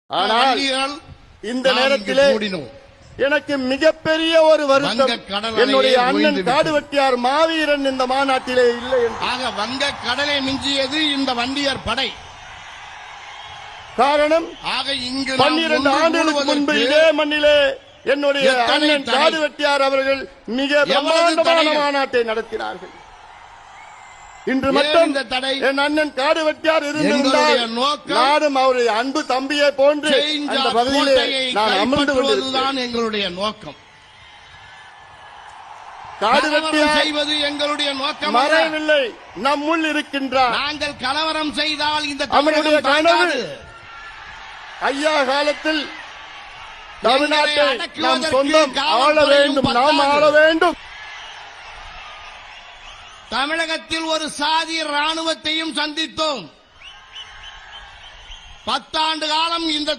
ஆனால் இந்த நேரத்திலே எனக்கு மிகப்பெரிய ஒரு வருத்தம், என்னுடைய அண்ணன் காடுவெட்டியார் மாவீரன் இந்த மாநாட்டிலே இல்லை. ஆக வங்க கடலை மிஞ்சியது இந்த வண்டியர் படை. காரணம், ஆக இங்கு 12 ஆண்டுகளுக்கு முன்பு இதே மண்ணிலே என்னுடைய அண்ணன் காடுவெட்டியார் அவர்கள் மிக பிரம்மாண்டமான மாநாட்டை நடத்தினார்கள். இன்று மட்டும் என் அண்ணன் காடுவெட்டியார் இருந்திருந்தால் நானும் அவருடைய அன்பு தம்பியை போன்று அந்த பகுதியிலே நான் அமர்ந்து கொண்டிருப்பதுதான் எங்களுடைய நோக்கம். காடுவெட்டியார் செய்வது எங்களுடைய நோக்கம் மறையவில்லை, நம்முள் இருக்கின்றார். நாங்கள் கலவரம் செய்தால் இந்த அவருடைய கனவு ஐயா காலத்தில் தமிழ்நாட்டை நாம் சொந்தம் ஆள வேண்டும், நாம் ஆள வேண்டும். தமிழகத்தில் ஒரு சாதி ராணுவத்தையும் சந்தித்தோம். 10 ஆண்டு காலம் இந்த